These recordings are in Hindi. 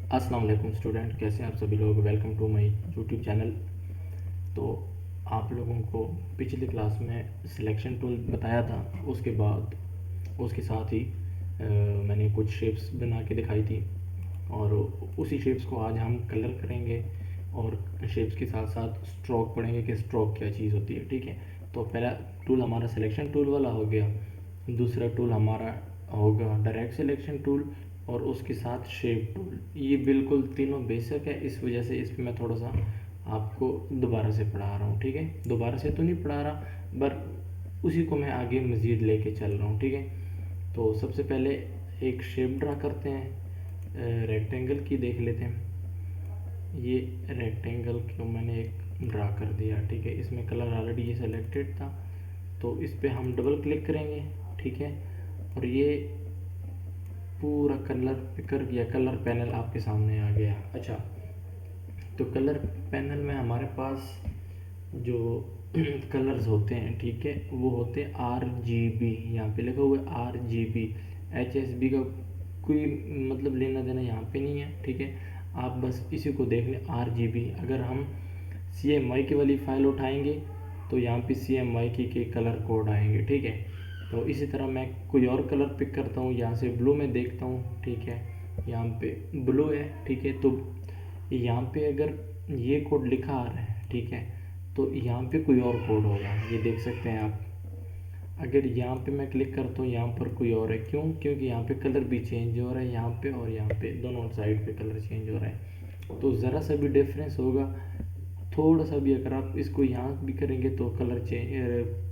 अस्सलाम वालेकुम स्टूडेंट, कैसे हैं आप सभी लोग। Welcome to my YouTube channel. तो आप लोगों को पिछली क्लास में सिलेक्शन टूल बताया था, उसके बाद उसके साथ ही मैंने कुछ शेप्स बना के दिखाई थी और उसी शेप्स को आज हम कलर करेंगे और शेप्स के साथ साथ स्ट्रोक पढ़ेंगे कि स्ट्रोक क्या चीज़ होती है। ठीक है, तो पहला टूल हमारा सिलेक्शन टूल वाला हो गया, दूसरा टूल हमारा होगा डायरेक्ट सिलेक्शन टूल और उसके साथ शेप टूल। ये बिल्कुल तीनों बेसिक है, इस वजह से इस पर मैं थोड़ा सा आपको दोबारा से पढ़ा रहा हूँ। ठीक है, दोबारा से तो नहीं पढ़ा रहा, पर उसी को मैं आगे मज़ीद लेके चल रहा हूँ। ठीक है, तो सबसे पहले एक शेप ड्रा करते हैं, रेक्टेंगल की देख लेते हैं। ये रेक्टेंगल को मैंने एक ड्रा कर दिया। ठीक है, इसमें कलर ऑलरेडी ये सेलेक्टेड था, तो इस पर हम डबल क्लिक करेंगे। ठीक है, और ये पूरा कलर पिकर या कलर पैनल आपके सामने आ गया। अच्छा, तो कलर पैनल में हमारे पास जो कलर्स होते हैं, ठीक है, वो होते हैं RGB। यहाँ पे लिखा हुआ है RGB। HSB का कोई मतलब लेना देना यहाँ पे नहीं है। ठीक है, आप बस इसी को देख लें RGB। अगर हम CMYK वाली फाइल उठाएंगे तो यहाँ पे CMYK के कलर कोड आएंगे। ठीक है, तो इसी तरह मैं कोई और कलर पिक करता हूँ, यहाँ से ब्लू में देखता हूँ। ठीक है, यहाँ पे ब्लू है। ठीक है, तो यहाँ पे अगर ये कोड लिखा आ रहा है, ठीक है, तो यहाँ पे कोई और कोड होगा, ये देख सकते हैं आप। अगर यहाँ पे मैं क्लिक करता हूँ, यहाँ पर कोई और है। क्यों? क्योंकि यहाँ पे कलर भी चेंज हो रहा है, यहाँ पे और यहाँ पे दोनों साइड पे कलर चेंज हो रहा है। तो ज़रा सा भी डिफरेंस होगा, थोड़ा सा भी, अगर आप इसको यहाँ भी करेंगे तो कलर चेंज,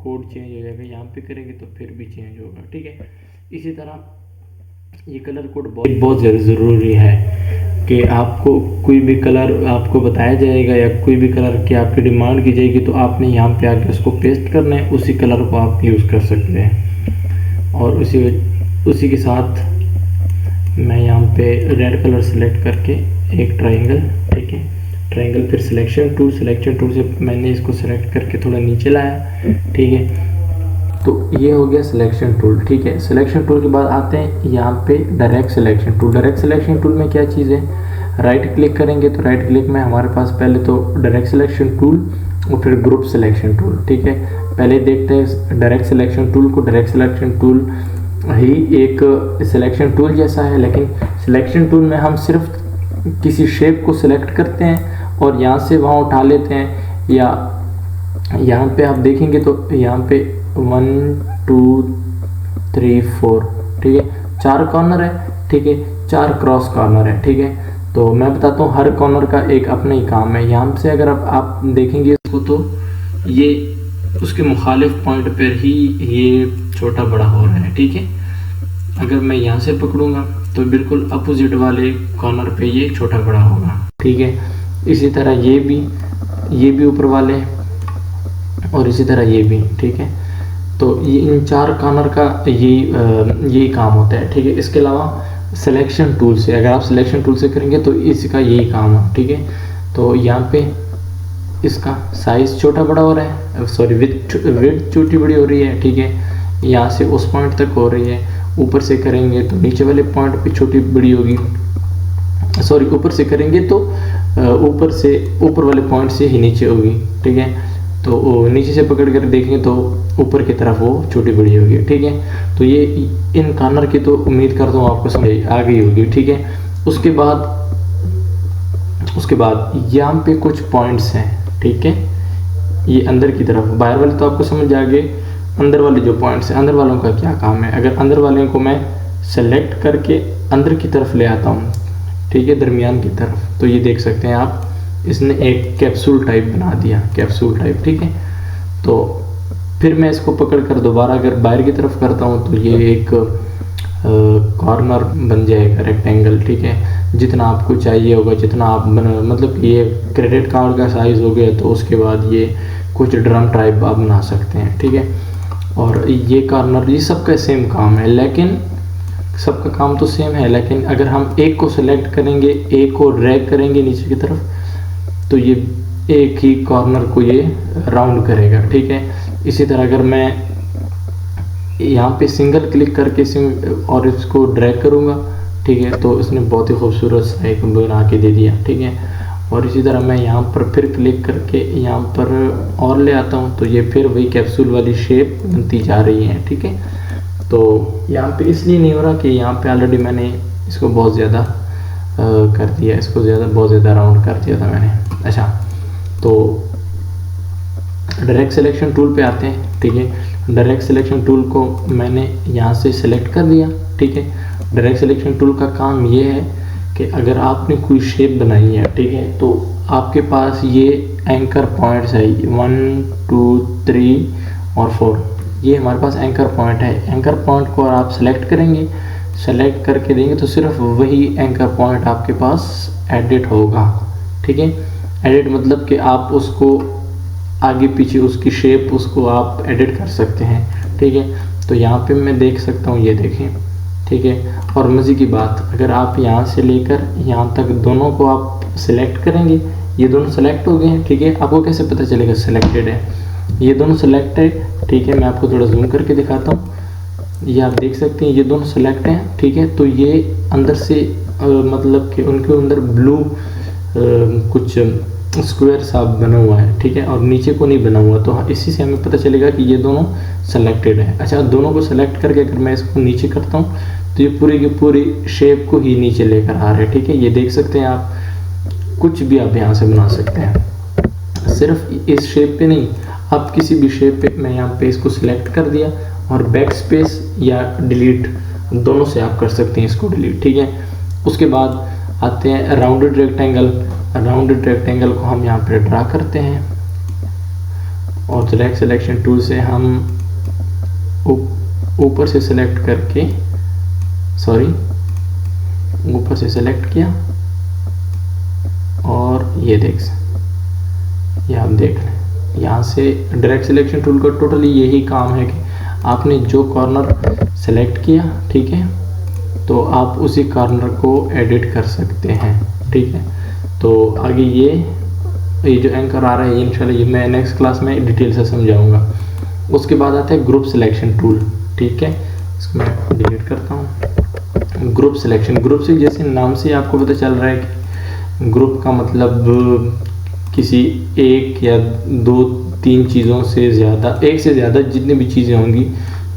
कोड चेंज हो जाएगा, यहाँ पे करेंगे तो फिर भी चेंज होगा। ठीक है, इसी तरह ये कलर कोड बहुत ज़्यादा ज़रूरी है कि आपको कोई भी कलर आपको बताया जाएगा या कोई भी कलर की आपकी डिमांड की जाएगी तो आपने यहाँ पे आके उसको पेस्ट करना है, उसी कलर को आप यूज़ कर सकते हैं। और उसी के साथ मैं यहाँ पे रेड कलर सेलेक्ट करके एक ट्रायंगल, ठीक है, ट्रायंगल, फिर सिलेक्शन टूल से मैंने इसको सेलेक्ट करके थोड़ा नीचे लाया। ठीक है, तो ये हो गया सिलेक्शन टूल। ठीक है, सिलेक्शन टूल के बाद आते हैं यहाँ पे direct selection tool. Direct selection tool में क्या चीज़ है, राइट क्लिक करेंगे तो राइट क्लिक में हमारे पास पहले तो डायरेक्ट सिलेक्शन टूल और फिर ग्रुप सिलेक्शन टूल। ठीक है, पहले देखते हैं डायरेक्ट सिलेक्शन टूल को। डायरेक्ट सिलेक्शन टूल ही एक सिलेक्शन टूल जैसा है, लेकिन सिलेक्शन टूल में हम सिर्फ किसी शेप को सिलेक्ट करते हैं और यहाँ से वहाँ उठा लेते हैं। या यहाँ पे आप देखेंगे तो यहाँ पे 1 2 3 4, ठीक है, 4 कॉर्नर है। ठीक है, 4 क्रॉस कॉर्नर है। ठीक है, तो मैं बताता हूँ हर कॉर्नर का एक अपना ही काम है। यहाँ से अगर आप देखेंगे इसको तो ये उसके मुखालिफ पॉइंट पर ही ये छोटा बड़ा हो रहा है। ठीक है, अगर मैं यहाँ से पकड़ूंगा तो बिल्कुल अपोजिट वाले कॉर्नर पे ये छोटा बड़ा होगा। ठीक है, इसी तरह ये भी ऊपर वाले और इसी तरह ये भी। ठीक है, तो ये इन 4 कॉर्नर का यही काम होता है। ठीक है, इसके अलावा सिलेक्शन टूल से, अगर आप सिलेक्शन टूल से करेंगे तो इसका यही काम है। ठीक है, तो यहाँ पे इसका साइज छोटा बड़ा हो रहा है, सॉरी विड्थ छोटी बड़ी हो रही है। ठीक है, यहाँ से उस पॉइंट तक हो रही है। ऊपर से करेंगे तो नीचे वाले पॉइंट पे छोटी बड़ी होगी, सॉरी ऊपर से करेंगे तो ऊपर वाले पॉइंट से ही नीचे होगी। ठीक है, तो नीचे से पकड़ कर देखेंगे तो ऊपर की तरफ वो छोटी बड़ी होगी। ठीक है, तो ये इन कॉर्नर की तो उम्मीद करता हूँ आपको समझ आ गई होगी। ठीक है, उसके बाद यहाँ पे कुछ पॉइंट्स हैं। ठीक है, ये अंदर की तरफ, बाहर वाले तो आपको समझ आ गए, अंदर वाले जो पॉइंट्स हैं, अंदर वालों का क्या काम है। अगर अंदर वाले को मैं सेलेक्ट करके अंदर की तरफ ले आता हूँ, ठीक है, दरमियान की तरफ, तो ये देख सकते हैं आप, इसने एक कैप्सूल टाइप बना दिया, कैप्सूल टाइप। ठीक है, तो फिर मैं इसको पकड़ कर दोबारा अगर बाहर की तरफ करता हूँ तो ये एक कॉर्नर बन जाएगा, रेक्टेंगल। ठीक है, जितना आपको चाहिए होगा, जितना आप मतलब ये क्रेडिट कार्ड का साइज़ हो गया तो उसके बाद ये कुछ ड्रम टाइप आप बना सकते हैं। ठीक है, और ये कॉर्नर, ये सबका सेम काम है, लेकिन सबका काम तो सेम है, लेकिन अगर हम एक को सेलेक्ट करेंगे, एक को ड्रैग करेंगे नीचे की तरफ, तो ये एक ही कॉर्नर को ये राउंड करेगा। ठीक है, इसी तरह अगर मैं यहाँ पे सिंगल क्लिक करके और इसको ड्रैग करूँगा ठीक है। तो इसने बहुत ही खूबसूरत सा एक बना के दे दिया, ठीक है। और इसी तरह मैं यहाँ पर फिर क्लिक करके यहाँ पर और ले आता हूँ, तो ये फिर वही कैप्सूल वाली शेप बनती जा रही है, ठीक है। तो यहाँ पे इसलिए नहीं हो रहा कि यहाँ पे ऑलरेडी मैंने इसको बहुत ज़्यादा कर दिया, इसको बहुत ज़्यादा राउंड कर दिया था मैंने। अच्छा, तो डायरेक्ट सिलेक्शन टूल पे आते हैं, ठीक है। डायरेक्ट सिलेक्शन टूल को मैंने यहाँ से सिलेक्ट कर दिया, ठीक है। डायरेक्ट सिलेक्शन टूल का काम ये है कि अगर आपने कोई शेप बनाई है, ठीक है, तो आपके पास ये एंकर पॉइंट्स है 1 2 3 और 4, ये हमारे पास एंकर पॉइंट है। एंकर पॉइंट को आप सेलेक्ट करेंगे, सेलेक्ट करके देंगे तो सिर्फ वही एंकर पॉइंट आपके पास एडिट होगा, ठीक है। एडिट मतलब कि आप उसको आगे पीछे उसकी शेप उसको आप एडिट कर सकते हैं, ठीक है। तो यहाँ पे मैं देख सकता हूँ, ये देखें, ठीक है। और मज़े की बात, अगर आप यहाँ से लेकर यहाँ तक दोनों को आप सिलेक्ट करेंगे, ये दोनों सेलेक्ट हो गए हैं, ठीक है। आपको कैसे पता चलेगा सिलेक्टेड है? ये दोनों सेलेक्ट है, ठीक है। मैं आपको थोड़ा जूम करके दिखाता हूँ, ये आप देख सकते हैं ये दोनों सेलेक्ट हैं, ठीक है। तो ये अंदर से मतलब कि उनके अंदर ब्लू कुछ स्क्वायर सा बना हुआ है, ठीक है, और नीचे को नहीं बना हुआ, तो इसी से हमें पता चलेगा कि ये दोनों सेलेक्टेड है। अच्छा, दोनों को सेलेक्ट करके अगर मैं इसको नीचे करता हूँ तो ये पूरी की पूरी शेप को ही नीचे लेकर आ रहा है, ठीक है। ये देख सकते हैं आप, कुछ भी आप यहाँ से बना सकते हैं, सिर्फ इस शेप पे नहीं, आप किसी भी शेप पे, मैं यहाँ पे इसको सिलेक्ट कर दिया और बैक स्पेस या डिलीट दोनों से आप कर सकते हैं इसको डिलीट, ठीक है। उसके बाद आते हैं राउंडेड रेक्टेंगल। राउंडेड रेक्टेंगल को हम यहाँ पे ड्रा करते हैं और डायरेक्ट सिलेक्शन टूल से हम ऊपर से सिलेक्ट करके, सॉरी, ऊपर से सिलेक्ट किया और ये आप देख रहे हैं, यहाँ से डायरेक्ट सिलेक्शन टूल का टोटली यही काम है कि आपने जो कॉर्नर सेलेक्ट किया, ठीक है, तो आप उसी कॉर्नर को एडिट कर सकते हैं, ठीक है। तो आगे ये जो एंकर आ रहा है, ये इंशाल्लाह ये मैं नेक्स्ट क्लास में डिटेल से समझाऊंगा। उसके बाद आता है ग्रुप सिलेक्शन टूल, ठीक है। इसको मैं डिलीट करता हूँ। ग्रुप सिलेक्शन, ग्रुप से जैसे नाम से आपको पता चल रहा है कि ग्रुप का मतलब किसी एक या दो तीन चीज़ों से ज़्यादा, एक से ज़्यादा जितनी भी चीज़ें होंगी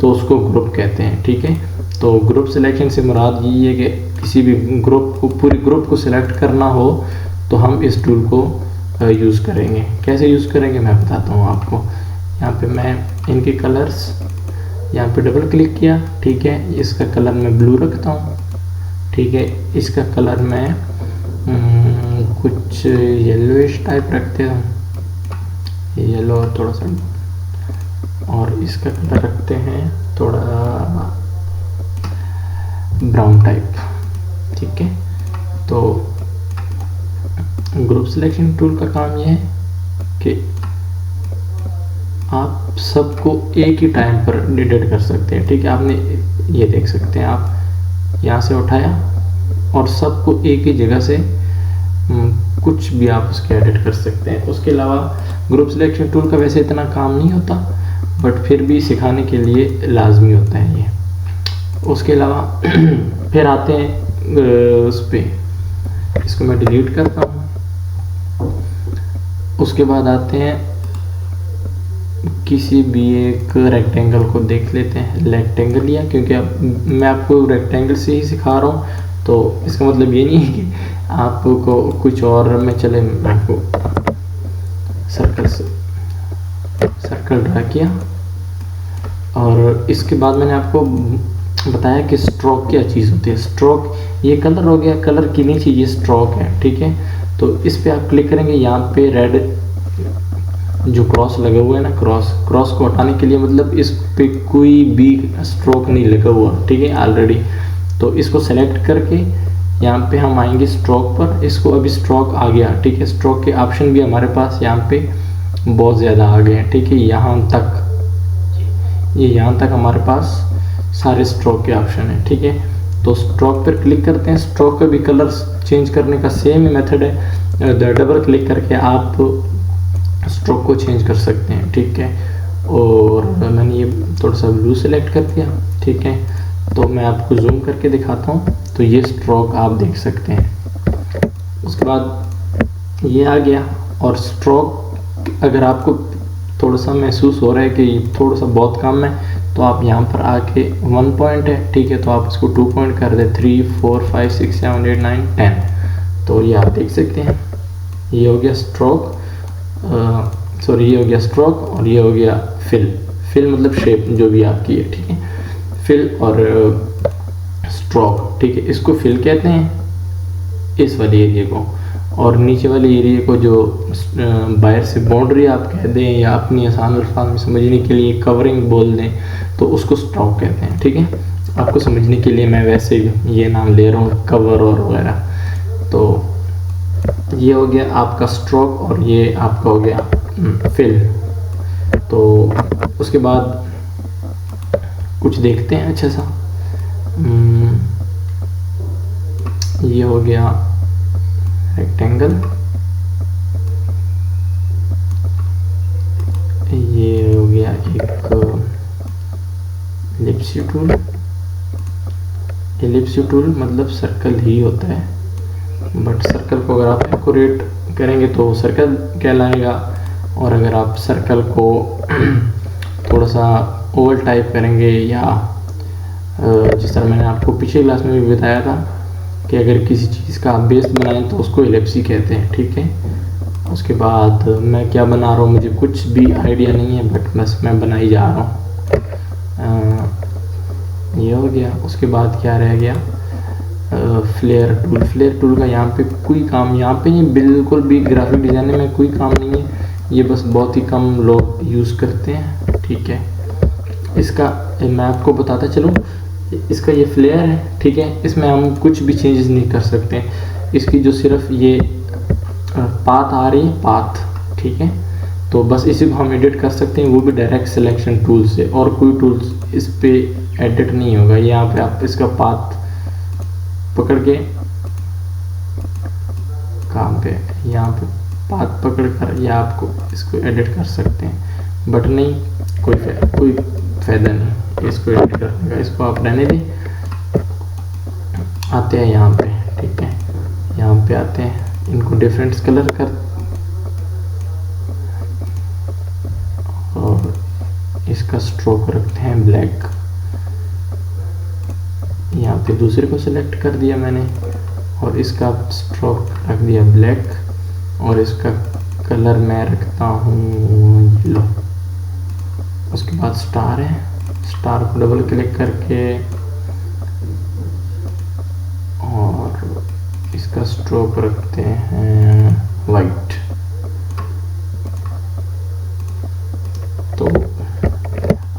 तो उसको ग्रुप कहते हैं, ठीक है। तो ग्रुप सिलेक्शन से मुराद ये है कि किसी भी ग्रुप को, पूरी ग्रुप को सिलेक्ट करना हो तो हम इस टूल को यूज़ करेंगे। कैसे यूज़ करेंगे मैं बताता हूँ आपको। यहाँ पे मैं इनके कलर्स, यहाँ पे डबल क्लिक किया, ठीक है। इसका कलर मैं ब्लू रखता हूँ, ठीक है। इसका कलर मैं कुछ येलोइश टाइप रखते हैं, येलो थोड़ा सा, और इसका कलर रखते हैं थोड़ा ब्राउन टाइप, ठीक है। तो ग्रुप सिलेक्शन टूल का काम यह है कि आप सबको एक ही टाइम पर एडिट कर सकते हैं, ठीक है। आपने ये देख सकते हैं, आप यहाँ से उठाया और सबको एक ही जगह से कुछ भी आप उसके एडिट कर सकते हैं। उसके अलावा ग्रुप सिलेक्शन टूल का वैसे इतना काम नहीं होता, बट फिर भी सिखाने के लिए लाजमी होता है ये। उसके अलावा फिर आते हैं उस पर, इसको मैं डिलीट करता हूँ। उसके बाद आते हैं किसी भी एक रेक्टेंगल को देख लेते हैं। रेक्टेंगल लिया, क्योंकि अब मैं आपको रेक्टेंगल से ही सिखा रहा हूँ, तो इसका मतलब ये नहीं है कि आपको कुछ और में चले। मैं आपको सर्कल ड्रा किया और इसके बाद मैंने आपको बताया कि स्ट्रोक क्या चीज़ होती है। स्ट्रोक, ये कलर हो गया, कलर की नीचे ये स्ट्रोक है, ठीक है। तो इस पे आप क्लिक करेंगे, यहाँ पे रेड जो क्रॉस लगा हुआ है ना, क्रॉस को हटाने के लिए, मतलब इस पे कोई भी स्ट्रोक नहीं लगा हुआ, ठीक है, ऑलरेडी। तो इसको सेलेक्ट करके यहाँ पे हम आएंगे स्ट्रोक पर। इसको अभी स्ट्रोक आ गया, ठीक है। स्ट्रोक के ऑप्शन भी हमारे पास यहाँ पे बहुत ज़्यादा आ गए हैं, ठीक है। यहाँ तक, ये यहाँ तक हमारे पास सारे स्ट्रोक के ऑप्शन है, ठीक है। तो स्ट्रोक पर क्लिक करते हैं। स्ट्रोक का भी कलर चेंज करने का सेम ही मेथड है, डबल क्लिक करके आप स्ट्रोक को चेंज कर सकते हैं, ठीक है। और मैंने ये थोड़ा सा ब्लू सेलेक्ट कर दिया, ठीक है। तो मैं आपको जूम करके दिखाता हूँ, तो ये स्ट्रोक आप देख सकते हैं। उसके बाद ये आ गया। और स्ट्रोक अगर आपको थोड़ा सा महसूस हो रहा है कि थोड़ा सा बहुत कम है, तो आप यहाँ पर आके 1 पॉइंट है, ठीक है, तो आप इसको 2 पॉइंट कर दे, 3 4 5 6 7 8 9 10। तो ये आप देख सकते हैं, ये हो गया स्ट्रोक, सॉरी ये हो गया स्ट्रोक और ये हो गया फिल मतलब शेप जो भी आपकी है, ठीक है, फिल और स्ट्रोक, ठीक है। इसको फिल कहते हैं इस वाले एरिया को, और नीचे वाले एरिया को जो बाहर से बाउंड्री आप कह दें या अपनी आसान अल्फाज में समझने के लिए कवरिंग बोल दें, तो उसको स्ट्रोक कहते हैं, ठीक है। आपको समझने के लिए मैं वैसे ये नाम ले रहा हूँ, कवर और वगैरह। तो ये हो गया आपका स्ट्रोक और ये आपका हो गया फिल। तो उसके बाद कुछ देखते हैं अच्छा सा। ये हो गया रेक्टेंगल, ये हो गया एक एलिप्स टूल। एलिप्स टूल मतलब सर्कल ही होता है, बट सर्कल को अगर आप एक्यूरेट करेंगे तो सर्कल कहलाएगा, और अगर आप सर्कल को थोड़ा सा ओवल टाइप करेंगे या जिस तरह मैंने आपको पिछले क्लास में भी बताया था कि अगर किसी चीज़ का आप बेस बनाएं तो उसको एलिप्स ही कहते हैं, ठीक है। उसके बाद मैं क्या बना रहा हूँ मुझे कुछ भी आइडिया नहीं है, बट बस मैं बना ही जा रहा हूँ। ये हो गया। उसके बाद क्या रह गया, फ्लेयर टूल। फ्लेयर टूल का यहाँ पे कोई काम, यहाँ पे ये बिल्कुल भी ग्राफिक डिज़ाइनिंग में कोई काम नहीं है, ये बस बहुत ही कम लोग यूज़ करते हैं, ठीक है। इसका मैं आपको बताता चलूँ, इसका ये फ्लेयर है, ठीक है, इसमें हम कुछ भी चेंजेस नहीं कर सकते। इसकी जो सिर्फ ये पाथ आ रही है, पाथ, ठीक है, तो बस इसी को हम एडिट कर सकते हैं, वो भी डायरेक्ट सिलेक्शन टूल से, और कोई टूल्स इस पे एडिट नहीं होगा। यहाँ पे आप इसका पाथ पकड़ के कहाँ पे, यहाँ पे पाथ पकड़ कर या आपको इसको एडिट कर सकते हैं, बट नहीं कोई फायदा नहीं इसको एडिट करने का, इसको आप रहने दें। आते हैं यहाँ पे, ठीक है, यहाँ पे आते हैं, इनको डिफरेंट कलर कर, और इसका स्ट्रोक रखते हैं ब्लैक। यहाँ पे दूसरे को सिलेक्ट कर दिया मैंने और इसका स्ट्रोक रख दिया ब्लैक, और इसका कलर मैं रखता हूँ येलो। उसके बाद स्टार है, स्टार को डबल क्लिक करके और इसका स्ट्रोक रखते हैं वाइट। तो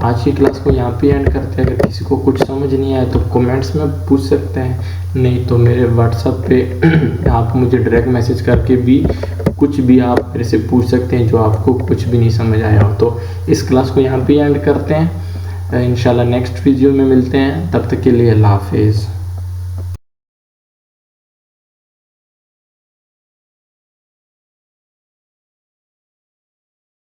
आज की क्लास को यहाँ पे एंड करते हैं। अगर किसी को कुछ समझ नहीं आया तो कमेंट्स में पूछ सकते हैं, नहीं तो मेरे व्हाट्सएप पे आप मुझे डायरेक्ट मैसेज करके भी कुछ भी आप मेरे से पूछ सकते हैं जो आपको कुछ भी नहीं समझ आया हो। तो इस क्लास को यहाँ पे एंड करते हैं, इंशाल्लाह नेक्स्ट वीडियो में मिलते हैं, तब तक के लिए अल्लाह हाफिज़।